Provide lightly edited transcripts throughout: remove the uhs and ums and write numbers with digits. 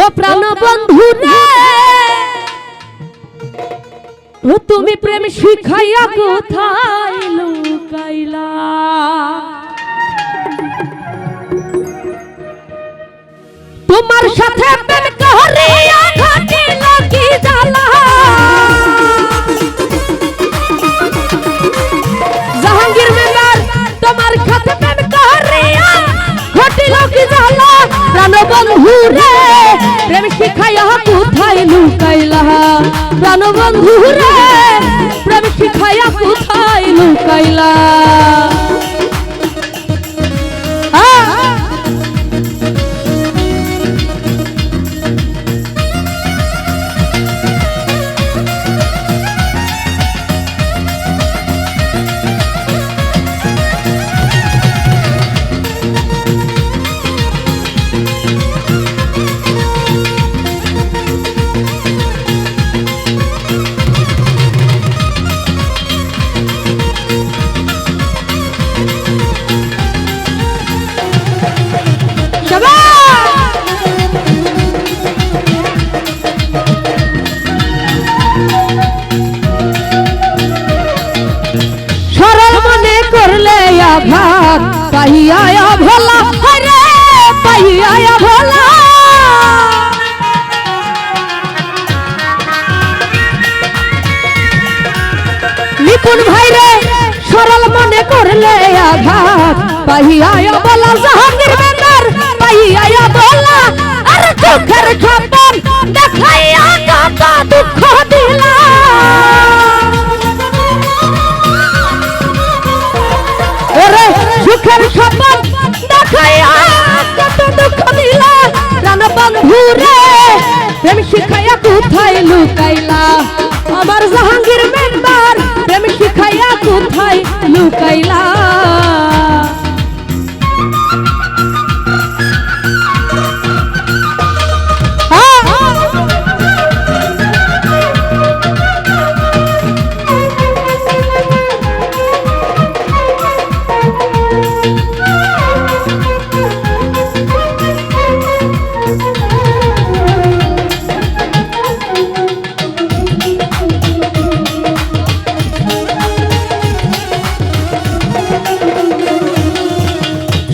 ও প্রাণ বন্ধু রে ও তুমি প্রেম শিখাইয়া কোথায় লুকাইলা তোমার সাথে প্রেম করিয়া ঘটিল কি জ্বালা জাহাঙ্গীর মেম্বার তোমার সাথে প্রেম করিয়া ঘটিল কি জ্বালা প্রাণ বন্ধু রে প্রেম শিখাইয়া কোথায় লুকাইলা প্রাণ বন্ধু রে প্রেম শিখাইয়া কোথায় লুকাইলা ভাত পাইয়া ভোলা হরে পাইয়া ভোলা নিপুণ ভাই রে সরল মনে করলে আঘাত পাইয়া ভোলা জাহাঙ্গীর মেম্বার পাইয়া ভোলা আর চোখের স্বপ্ন দেখাইয়া কত দুঃখ দিলা ওরে সুখের স্বপ্ন দেখাইয়া কত দুঃখ দিলা প্রাণ বন্ধু রে প্রেম শিখাইয়া কোথায় লুকাইলা আমার জাহাঙ্গীর মেম্বার প্রেম শিখাইয়া কোথায় লুকাইলা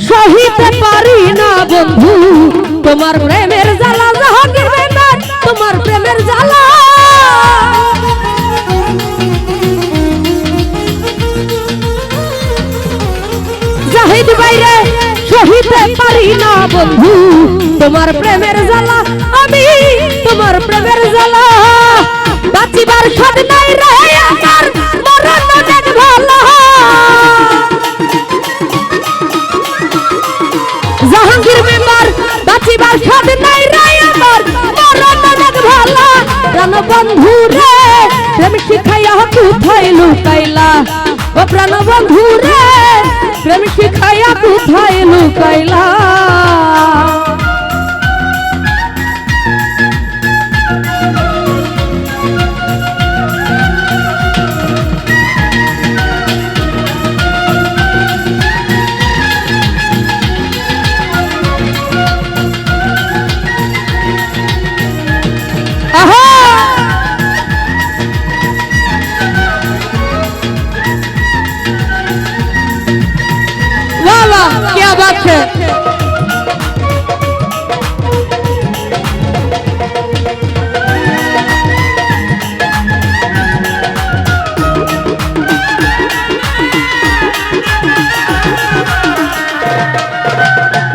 সহিতে পারি না বন্ধু তোমার প্রেমের জ্বালা জাহাঙ্গীর মেম্বার তোমার প্রেমের জ্বালা জাহিদ বাইরে সহিতে পারি না বন্ধু তোমার প্রেমের জ্বালা আমি তোমার প্রেমের জ্বালা বাঁচিবার স্বাদ নাই রে আমার মরণ অনেক ভালো জাহাঙ্গীর মেম্বার বাঁচিবার স্বাদ নাই রে আমার মরণ অনেক ভালো প্রাণ বন্ধু রে প্রেম শিখাইয়া কোথায় লুকাইলা ও প্রাণ বন্ধু রে প্রেম শিখাইয়া কোথায় লুকাইলা क्या बात है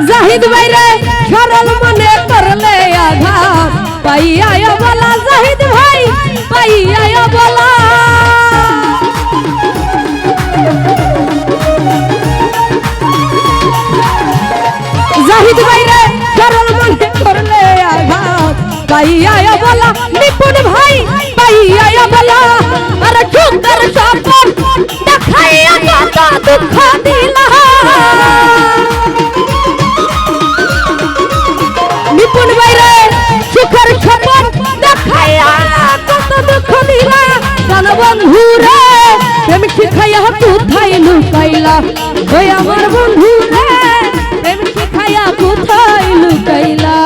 জাহিদ ভাইরে সরল মনে করলে আঘাত পাইয়া বলা জাহিদ ভাই পাইয়া বলা জাহিদ ভাইরে সরল মনে করলে আঘাত পাইয়া বলা নিপুণ ভাই পাইয়া বলা আর চোখের স্বপ্ন দেখাইয়া কত দুঃখ দিলা নিপুণ ভাইরে সুখের স্বপ্ন দেখাইয়া কত দুঃখ দিলা প্রাণ বন্ধু রে প্রেম শিখাইয়া কোথায় লুকাইলা ওই আমার বন্ধু রে প্রেম শিখাইয়া কোথায় লুকাইলা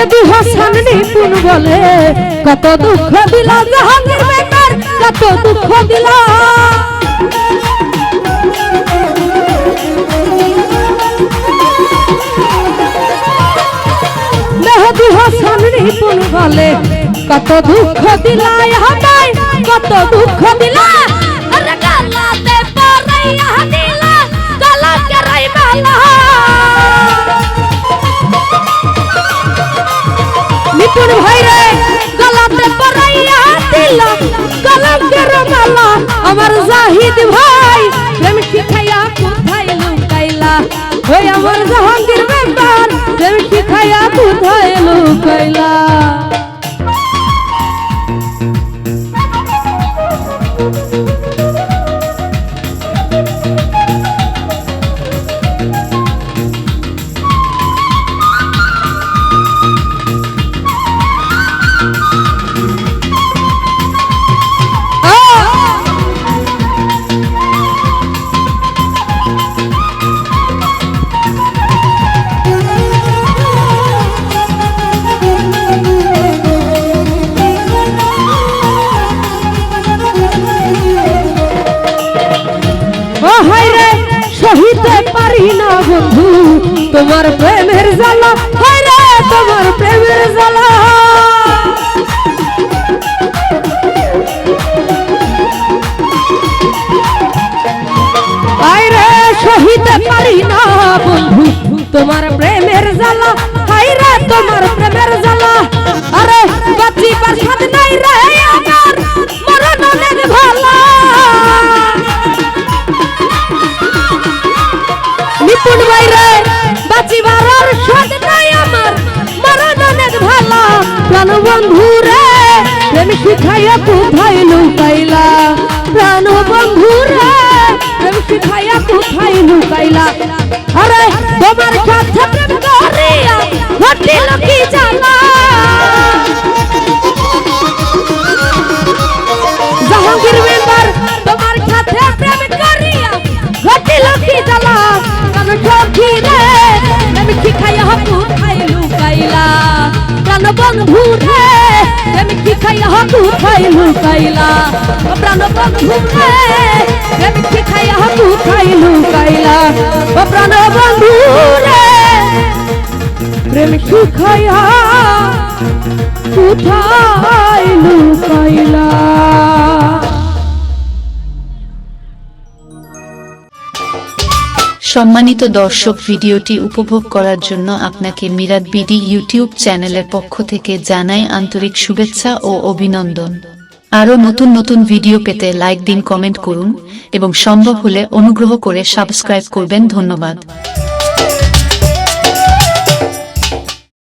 মেহেদি হাসান নিপুণ বলে কত দুঃখ দিলা জাহাঙ্গীর বেকার কত দুঃখ দিলা মেহেদি হাসান নিপুণ বলে কত দুঃখ দিলা হাতায় কত দুঃখ দিলা আরে গালাতে পরাইয়া দিলা গলা কেরাই মালা নিপুণ ভাই রে গলাতে পরাইয়া দিলা গলা কেরাই মালা আমার জাহিদ ভাই প্রেম শিখাইয়া কোথায় লুকাইলা ওই আমার জাহাঙ্গীর বেকার প্রেম শিখাইয়া কোথায় লুকাইলা সহিতে পারি না বন্ধু তোমার প্রেমের জ্বালা হায় রে তোমার প্রেমের জ্বালা হায় রে সহিতে পারি না বন্ধু তোমার প্রেমের জ্বালা হায় রে তোমার প্রেমের জ্বালা আরে বাঁচিবার সাথ নাই রে আমার মরণ অনেক ভালো নিপুণ ভাই রে বাঁচিবার আর সাথ নাই আমার মরণ অনেক ভালো প্রাণ বন্ধু রে প্রেম শিখাইয়া কোথায় লুকাইলা প্রাণ বন্ধু রে প্রেম শিখাইয়া কোথায় লুকাইলা আরে তোমার সাথে প্রেম করিয়া ঘটিল কি জ্বালা জাহাঙ্গীর মেম্বার তোমার সাথে প্রেম করিয়া ঘটিল কি জ্বালা কান সখী রে প্রেম শিখাইয়া কোথায় লুকাইলা প্রাণ বন্ধু রে প্রেম শিখাইয়া কোথায় লুকাইলা প্রাণ বন্ধু রে প্রেম শিখাইয়া কোথায় লুকাইলা প্রাণ বন্ধু রে প্রেম শিখাইয়া কোথায় লুকাইলা সম্মানিত দর্শক, ভিডিওটি উপভোগ করার জন্য আপনাকে মিরাত বিডি ইউটিউব চ্যানেলের পক্ষ থেকে জানাই আন্তরিক শুভেচ্ছা ও অভিনন্দন। আরও নতুন নতুন ভিডিও পেতে লাইক দিন, কমেন্ট করুন এবং সম্ভব হলে অনুগ্রহ করে সাবস্ক্রাইব করবেন। ধন্যবাদ।